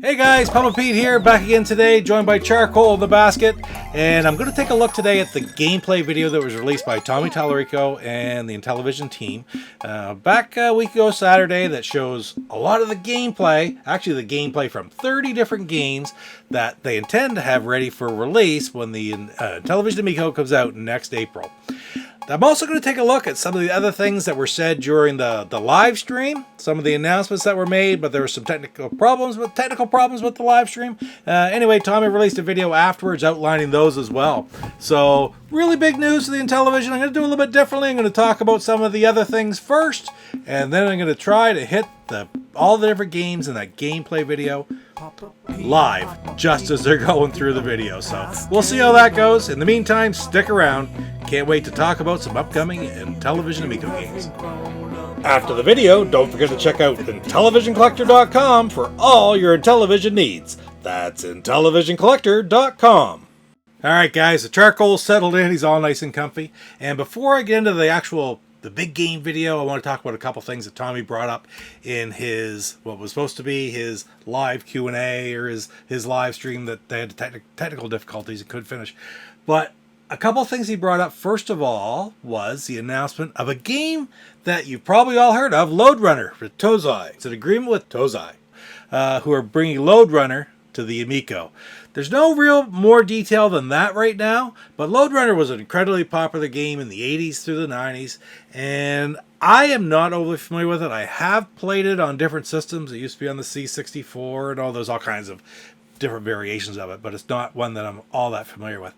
Hey guys, Papa Pete here, back again today, joined by Charcoal in the Basket, and I'm going to take a look today at the gameplay video that was released by Tommy Tallarico and the Intellivision team back a week ago Saturday, that shows a lot of the gameplay, actually the gameplay from 30 different games that they intend to have ready for release when the Intellivision Amico comes out next April. I'm also going to take a look at some of the other things that were said during the live stream, some of the announcements that were made, but there were some technical problems with the live stream. Anyway, Tommy released a video afterwards outlining those as well. So, really big news to the Intellivision. I'm going to do a little bit differently. I'm going to talk about some of the other things first, and then I'm going to try to hit all the different games in that gameplay video live, just as they're going through the video. So, we'll see how that goes. In the meantime, stick around. Can't wait to talk about some upcoming Intellivision Amico games. After the video, don't forget to check out IntellivisionCollector.com for all your Intellivision needs. That's IntellivisionCollector.com. Alright guys, the charcoal's settled in, he's all nice and comfy. And before I get into the big game video, I want to talk about a couple things that Tommy brought up in his, what was supposed to be his live Q&A, or his live stream that they had technical difficulties and couldn't finish. But a couple of things he brought up, first of all, was the announcement of a game that you've probably all heard of, Lode Runner, with Tozai. It's an agreement with Tozai, who are bringing Lode Runner to the Amico. There's no real more detail than that right now, but Lode Runner was an incredibly popular game in the 80s through the 90s, and I am not overly familiar with it. I have played it on different systems. It used to be on the C64 and there's all kinds of different variations of it, but it's not one that I'm all that familiar with.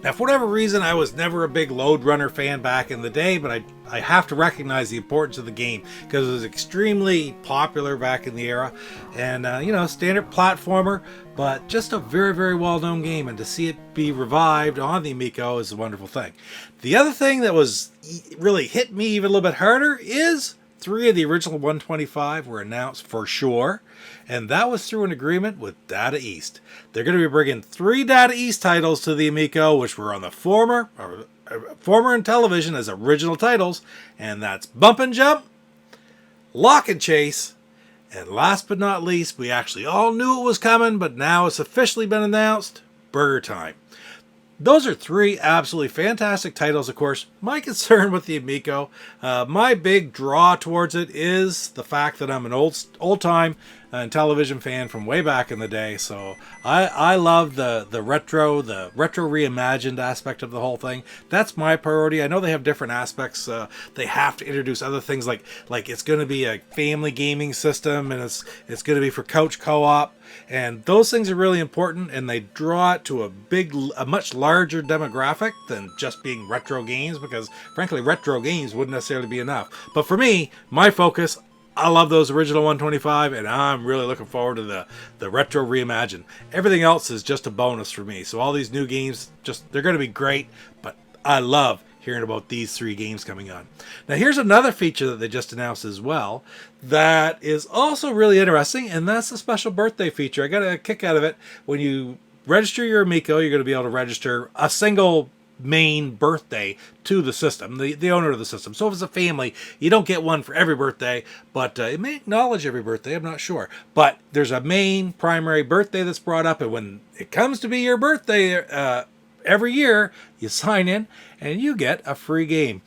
Now, for whatever reason, I was never a big Lode Runner fan back in the day, but I have to recognize the importance of the game because it was extremely popular back in the era, and standard platformer, but just a very, very well-known game, and to see it be revived on the Amico is a wonderful thing. The other thing that was really hit me even a little bit harder is 3 of the original 125 were announced for sure, and that was through an agreement with Data East. They're going to be bringing 3 Data East titles to the Amico, which were on the former Intellivision as original titles, and that's Bump and Jump, Lock and Chase, and last but not least, we actually all knew it was coming, but now it's officially been announced, Burger Time. Those are 3 absolutely fantastic titles. Of course, my concern with the Amico, my big draw towards it is the fact that I'm an old-time Intellivision fan from way back in the day. So I love the retro reimagined aspect of the whole thing. That's my priority. I know they have different aspects. They have to introduce other things like it's going to be a family gaming system, and it's going to be for couch co-op. And those things are really important, and they draw it to a much larger demographic than just being retro games, because frankly, retro games wouldn't necessarily be enough. But for me, my focus, I love those original 125, and I'm really looking forward to the retro reimagined. Everything else is just a bonus for me. So all these new games, they're going to be great, but I love hearing about these 3 games coming on. Now, here's another feature that they just announced as well that is also really interesting, and that's the special birthday feature. I got a kick out of it. When you register your Amico, you're going to be able to register a single main birthday to the system, the owner of the system. So if it's a family, you don't get one for every birthday, but it may acknowledge every birthday, I'm not sure. But there's a main primary birthday that's brought up, and when it comes to be your birthday every year, you sign in and you get a free game.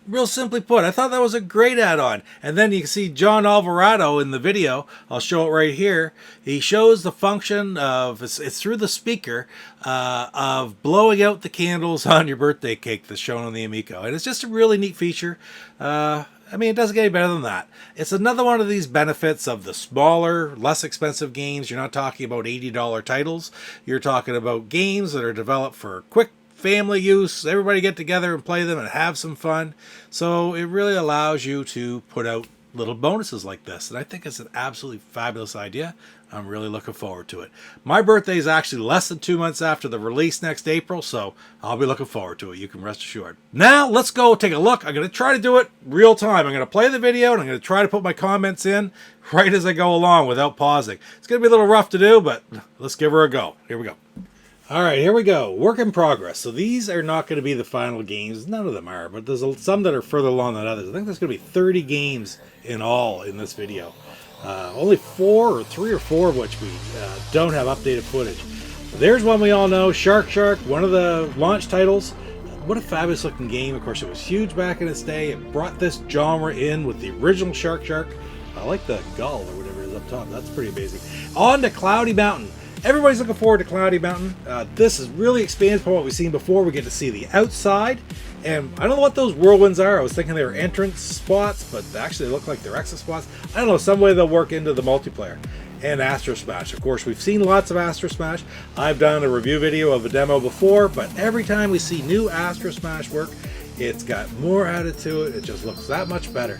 Real simply put, I thought that was a great add-on. And then you can see John Alvarado in the video. I'll show it right here. He shows the function of, it's through the speaker, of blowing out the candles on your birthday cake that's shown on the Amico. And it's just a really neat feature. It doesn't get any better than that. It's another one of these benefits of the smaller, less expensive games. You're not talking about $80 titles. You're talking about games that are developed for quick family use. Everybody get together and play them and have some fun. So it really allows you to put out little bonuses like this. And I think it's an absolutely fabulous idea. I'm really looking forward to it. My birthday is actually less than 2 months after the release next April, so I'll be looking forward to it. You can rest assured. Now, let's go take a look. I'm going to try to do it real time. I'm going to play the video, and I'm going to try to put my comments in right as I go along without pausing. It's going to be a little rough to do, but let's give her a go. Here we go. All right, here we go. Work in progress. So these are not going to be the final games. None of them are, but there's some that are further along than others. I think there's going to be 30 games in all in this video. Only 3 or 4 of which we don't have updated footage. There's one we all know, Shark, one of the launch titles. What a fabulous looking game. Of course, it was huge back in its day. It brought this genre in with the original Shark. I like the gull or whatever it is up top. That's pretty amazing. On to Cloudy Mountain. Everybody's looking forward to Cloudy Mountain. This is really expanded from what we've seen before. We get to see the outside. And I don't know what those whirlwinds are. I was thinking they were entrance spots, but actually they look like they're exit spots. I don't know, some way they'll work into the multiplayer. And Astro Smash. Of course, we've seen lots of Astro Smash. I've done a review video of a demo before, but every time we see new Astro Smash work, it's got more added to it. It just looks that much better.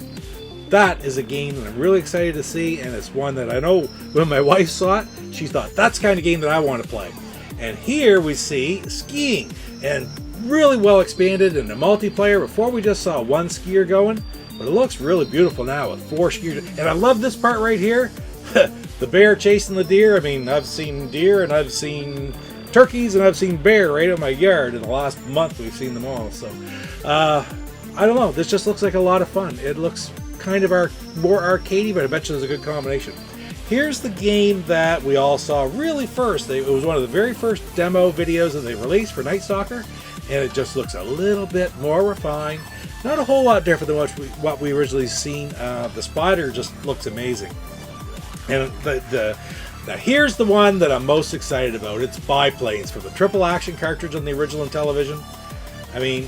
That is a game that I'm really excited to see, and it's one that I know when my wife saw it, she thought, that's the kind of game that I want to play. And here we see skiing, and really well expanded in the multiplayer. Before we just saw one skier going, but it looks really beautiful now with 4 skiers. And I love this part right here. The bear chasing the deer. I mean, I've seen deer and I've seen turkeys and I've seen bear right in my yard. In the last month, we've seen them all. So, I don't know. This just looks like a lot of fun. It looks kind of more arcadey, but I bet you there's a good combination. Here's the game that we all saw really first. It was one of the very first demo videos that they released for Night Stalker, and it just looks a little bit more refined. Not a whole lot different than what we originally seen. The spider just looks amazing. And now here's the one that I'm most excited about. It's Biplanes from the Triple Action cartridge on the original Intellivision. I mean,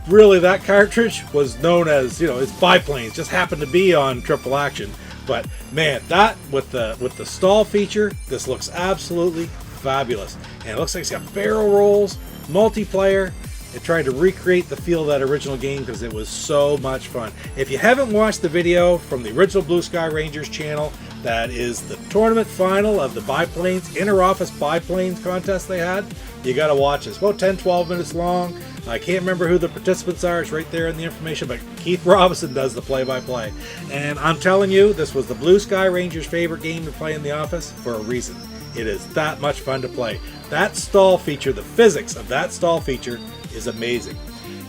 really, that cartridge was known as, it's Biplanes. Just happened to be on Triple Action. But man, that with the stall feature, this looks absolutely fabulous. And it looks like it's got barrel rolls, multiplayer. It tried to recreate the feel of that original game because it was so much fun. If you haven't watched the video from the original Blue Sky Rangers channel, that is the tournament final of the Biplanes, inter-office Biplanes contest they had, you got to watch it. It's about 10-12 minutes long. I can't remember who the participants are. It's right there in the information, but Keith Robinson does the play-by-play. And I'm telling you, this was the Blue Sky Rangers' favorite game to play in the office for a reason. It is that much fun to play. That stall feature, the physics of that stall feature is amazing.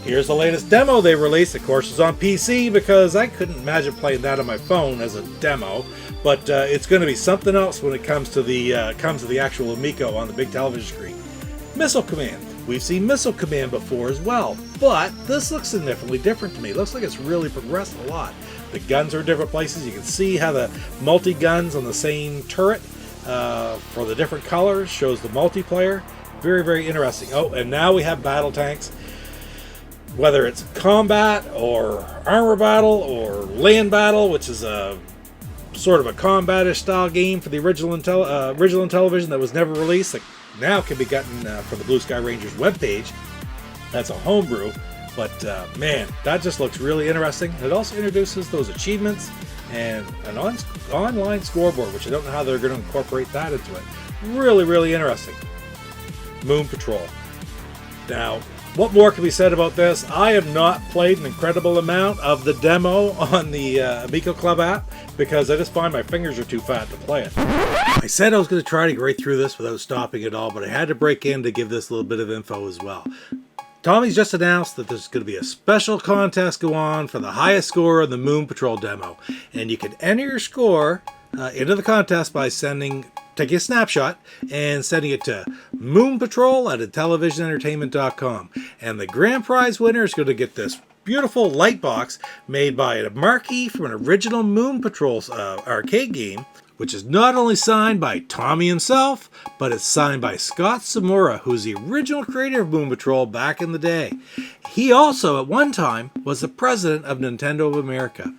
Here's the latest demo they released. Of course, it's on PC because I couldn't imagine playing that on my phone as a demo. But it's going to be something else when it comes to the actual Amico on the big television screen. Missile Command. We've seen Missile Command before as well, but this looks significantly different to me. It looks like it's really progressed a lot. The guns are in different places. You can see how the multi-guns on the same turret for the different colors shows the multiplayer. Very, very interesting. Oh, and now we have battle tanks. Whether it's combat or armor battle or land battle, which is a sort of a combat-ish style game for the original Intellivision that was never released, that now can be gotten from the Blue Sky Rangers webpage. That's a homebrew, but man, that just looks really interesting. It also introduces those achievements and an online scoreboard, which I don't know how they're going to incorporate that into it. Really, really interesting. Moon Patrol. Now, what more can be said about this? I have not played an incredible amount of the demo on the Amico Club app because I just find my fingers are too fat to play it. I said I was going to try to get right through this without stopping at all, but I had to break in to give this a little bit of info as well. Tommy's just announced that there's going to be a special contest go on for the highest score on the Moon Patrol demo. And you can enter your score into the contest by taking a snapshot and sending it to moonpatrol@intellivisionentertainment.com. And the grand prize winner is going to get this beautiful light box made by a marquee from an original Moon Patrol arcade game, which is not only signed by Tommy himself, but it's signed by Scott Samura, who's the original creator of Moon Patrol back in the day. He also, at one time, was the president of Nintendo of America.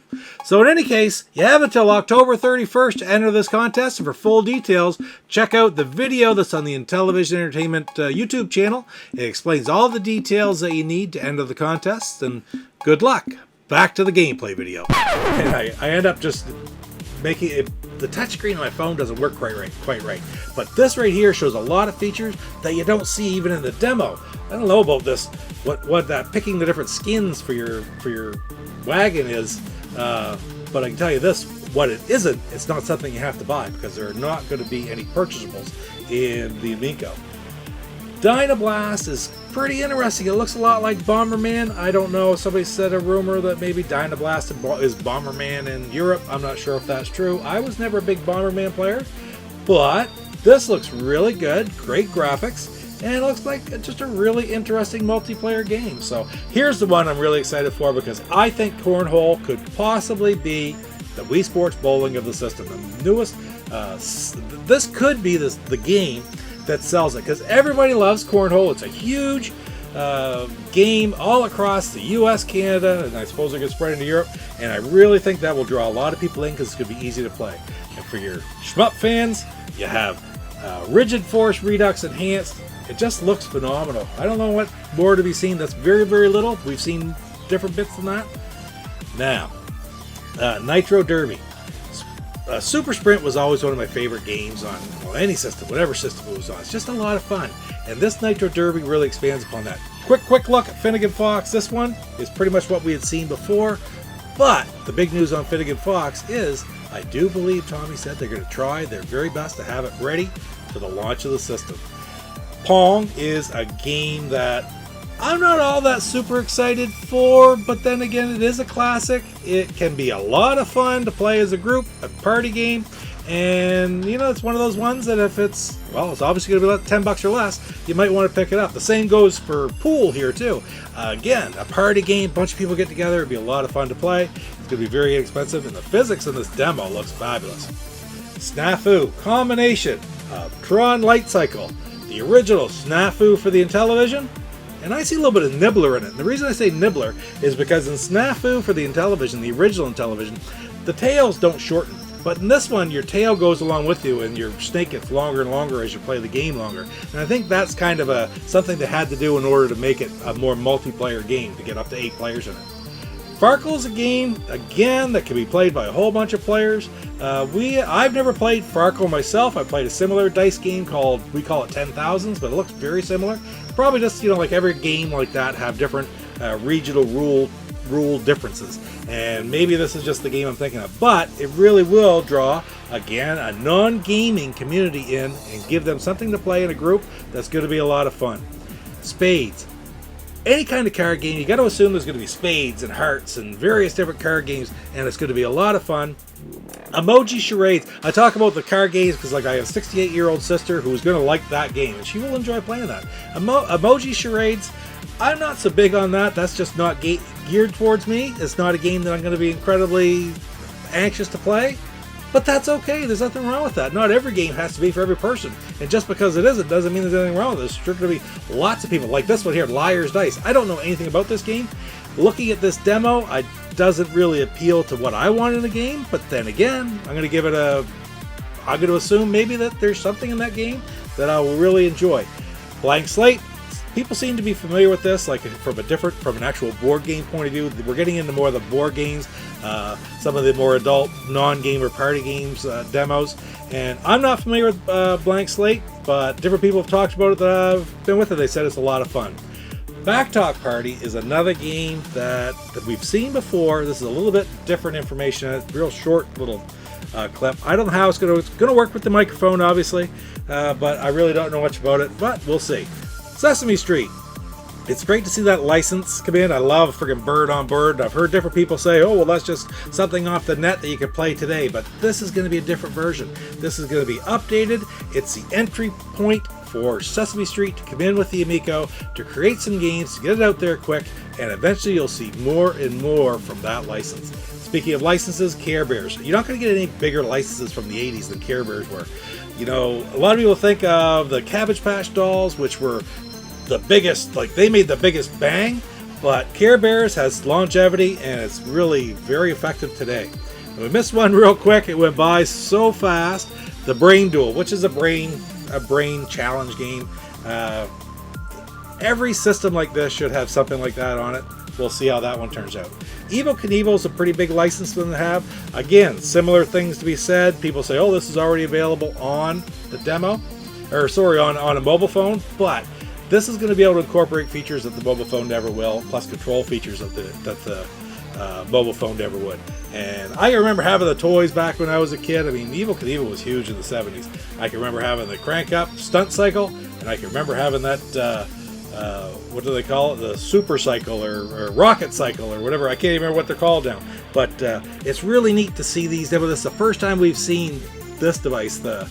So in any case, you have until October 31st to enter this contest, and for full details, check out the video that's on the Intellivision Entertainment YouTube channel. It explains all the details that you need to enter the contest, and good luck. Back to the gameplay video. And I end up just making it. The touchscreen on my phone doesn't work quite right. But this right here shows a lot of features that you don't see even in the demo. I don't know about this, what that picking the different skins for your wagon is, but I can tell you this, what it isn't, it's not something you have to buy because there are not going to be any purchasables in the Amico. Dynablast is pretty interesting. It looks a lot like Bomberman. I don't know. Somebody said a rumor that maybe Dynablast is Bomberman in Europe. I'm not sure if that's true. I was never a big Bomberman player, but this looks really good. Great graphics. And it looks like just a really interesting multiplayer game. So here's the one I'm really excited for, because I think Cornhole could possibly be the Wii Sports Bowling of the system. The newest, this could be the game that sells it, because everybody loves Cornhole. It's a huge game all across the US, Canada, and I suppose it gets spread into Europe. And I really think that will draw a lot of people in, because it's going to be easy to play. And for your shmup fans, you have Rigid Force Redux Enhanced. It just looks phenomenal. I don't know what more to be seen. That's very, very little. We've seen different bits than that. Now, Nitro Derby. Super Sprint was always one of my favorite games on any system, whatever system it was on. It's just a lot of fun. And this Nitro Derby really expands upon that. Quick look at Finnegan Fox. This one is pretty much what we had seen before. But the big news on Finnegan Fox is, I do believe Tommy said they're going to try their very best to have it ready for the launch of the system. Pong is a game that I'm not all that super excited for, but then again, it is a classic. It can be a lot of fun to play as a group, a party game, and it's one of those ones that if it's obviously going to be $10 or less, you might want to pick it up. The same goes for pool here too. Again, a party game, a bunch of people get together, it'd be a lot of fun to play. It's going to be very inexpensive, and the physics in this demo looks fabulous. Snafu, combination of Tron Light Cycle, the original Snafu for the Intellivision, and I see a little bit of Nibbler in it. And the reason I say Nibbler is because in Snafu for the Intellivision, the original Intellivision, the tails don't shorten. But in this one, your tail goes along with you, and your snake gets longer and longer as you play the game longer. And I think that's kind of something they had to do in order to make it a more multiplayer game, to get up to 8 players in it. Farkle is a game, again, that can be played by a whole bunch of players. I've never played Farkle myself. I played a similar dice game we call it 10,000s, but it looks very similar. Probably just, like every game like that, have different regional rule differences. And maybe this is just the game I'm thinking of, but it really will draw, again, a non-gaming community in and give them something to play in a group that's going to be a lot of fun. Spades. Any kind of card game, you got to assume there's going to be spades and hearts and various different card games, and it's going to be a lot of fun. Emoji Charades. I talk about the card games because I have a 68-year-old sister who's going to like that game, and she will enjoy playing that. Emoji Charades, I'm not so big on that. That's just not geared towards me. It's not a game that I'm going to be incredibly anxious to play. But that's okay. There's nothing wrong with that. Not every game has to be for every person. And just because it isn't doesn't mean there's anything wrong with it. There's going to be lots of people. Like this one here, Liar's Dice. I don't know anything about this game. Looking at this demo, it doesn't really appeal to what I want in a game. But then again, I'm going to assume maybe that there's something in that game that I will really enjoy. Blank Slate. People seem to be familiar with this, like from an actual board game point of view. We're getting into more of the board games, some of the more adult non-gamer party games demos. And I'm not familiar with Blank Slate, but different people have talked about it that have been with it. They said it's a lot of fun. Backtalk Party is another game that we've seen before. This is a little bit different information. It's a real short little clip. I don't know how it's going to work with the microphone, obviously, but I really don't know much about it. But we'll see. Sesame Street. It's great to see that license come in. I love friggin' Bird on Bird. I've heard different people say, oh, well, that's just something off the net that you can play today. But this is going to be a different version. This is going to be updated. It's the entry point for Sesame Street to come in with the Amico, to create some games, to get it out there quick, and eventually you'll see more and more from that license. Speaking of licenses, Care Bears. You're not going to get any bigger licenses from the 80s than Care Bears were. A lot of people think of the Cabbage Patch Dolls, which were the biggest, they made the biggest bang, but Care Bears has longevity and it's really very effective today. And we missed one real quick. It went by so fast. The Brain Duel, which is a brain challenge game. Every system like this should have something like that on it. We'll see how that one turns out. Evel Knievel is a pretty big license for them to have. Again, similar things to be said. People say, oh, this is already available on the demo, on a mobile phone, but this is going to be able to incorporate features that the mobile phone never will, plus control features that the mobile phone never would. And I can remember having the toys back when I was a kid. I mean, Evel Knievel was huge in the 70s. I can remember having the crank-up stunt cycle, and I can remember having that what do they call it? The super cycle or rocket cycle or whatever. I can't even remember what they're called now. But it's really neat to see these. This is the first time we've seen this device, the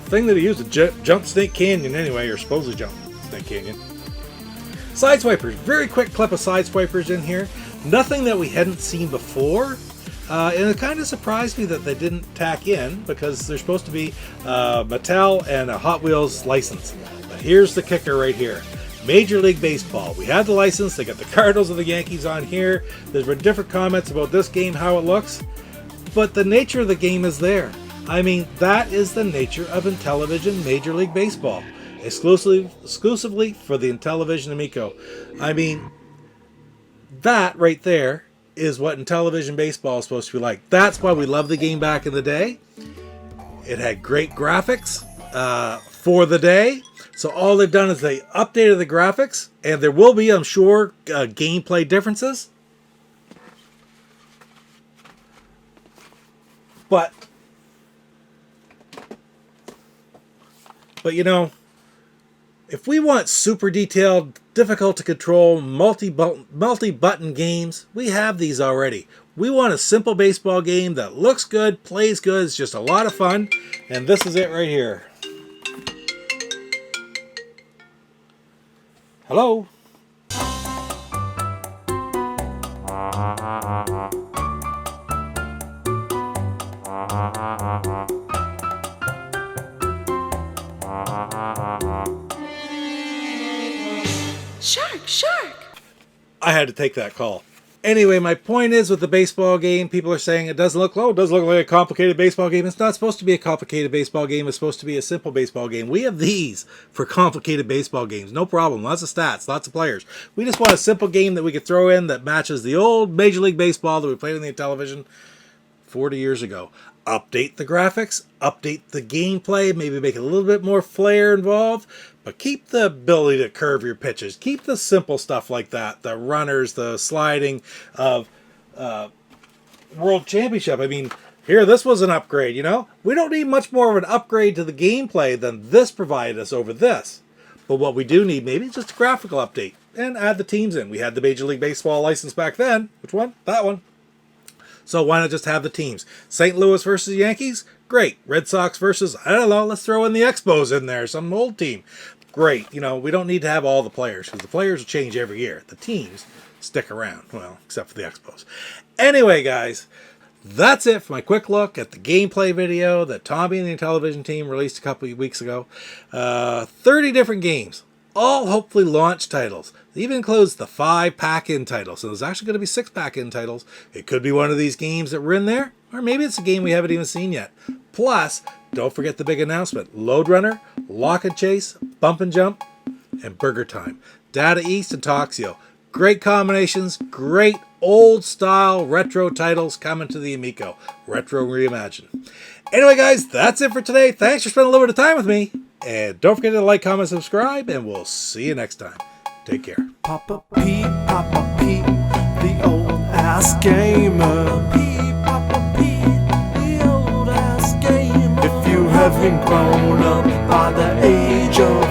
thing that he used to jump Snake Canyon anyway, or supposedly jump Snake Canyon. Sideswipers. Very quick clip of Sideswipers in here. Nothing that we hadn't seen before. And it kind of surprised me that they didn't tack in, because they're supposed to be Mattel and a Hot Wheels license. But here's the kicker right here. Major League Baseball. We had the license. They got the Cardinals and the Yankees on here. There's been different comments about this game, how it looks. But the nature of the game is there. I mean, that is the nature of Intellivision Major League Baseball. Exclusively for the Intellivision Amico. I mean, that right there is what Intellivision Baseball is supposed to be like. That's why we loved the game back in the day. It had great graphics for the day. So all they've done is they updated the graphics, and there will be, I'm sure, gameplay differences. But you know, if we want super detailed, difficult to control, multi-button games, we have these already. We want a simple baseball game that looks good, plays good, it's just a lot of fun, and this is it right here. Hello? Shark! I had to take that call. Anyway, my point is, with the baseball game, people are saying it doesn't look low. It doesn't look like a complicated baseball game. It's not supposed to be a complicated baseball game. It's supposed to be a simple baseball game. We have these for complicated baseball games. No problem. Lots of stats, lots of players. We just want a simple game that we could throw in that matches the old Major League Baseball that we played in the Intellivision 40 years ago. Update the graphics, update the gameplay, maybe make it a little bit more flair involved, but keep the ability to curve your pitches. Keep the simple stuff like that, the runners, the sliding of World Championship. I mean, here, this was an upgrade, you know? We don't need much more of an upgrade to the gameplay than this provided us over this. But what we do need, maybe just a graphical update, and add the teams in. We had the Major League Baseball license back then. Which one? That one. So why not just have the teams? St. Louis versus Yankees? Great. Red Sox versus, I don't know, let's throw in the Expos in there, some old team. Great. You know, we don't need to have all the players, because the players change every year. The teams stick around. Well, except for the Expos. Anyway, guys, that's it for my quick look at the gameplay video that Tommy and the Intellivision team released a couple of weeks ago. 30 different games. All hopefully launch titles. It even includes the 5 pack-in titles. So there's actually going to be 6 pack-in titles. It could be one of these games that were in there, or maybe it's a game we haven't even seen yet. Plus, don't forget the big announcement. Load Runner, Lock and Chase, Bump and Jump, and Burger Time. Data East and Toxio. Great combinations, great old-style retro titles coming to the Amico. Retro Reimagined. Anyway, guys, that's it for today. Thanks for spending a little bit of time with me. And don't forget to like, comment, subscribe, and we'll see you next time. Take care. Papa P, the old ass gamer. Papa P, the old ass gamer. If you haven't grown up by the age of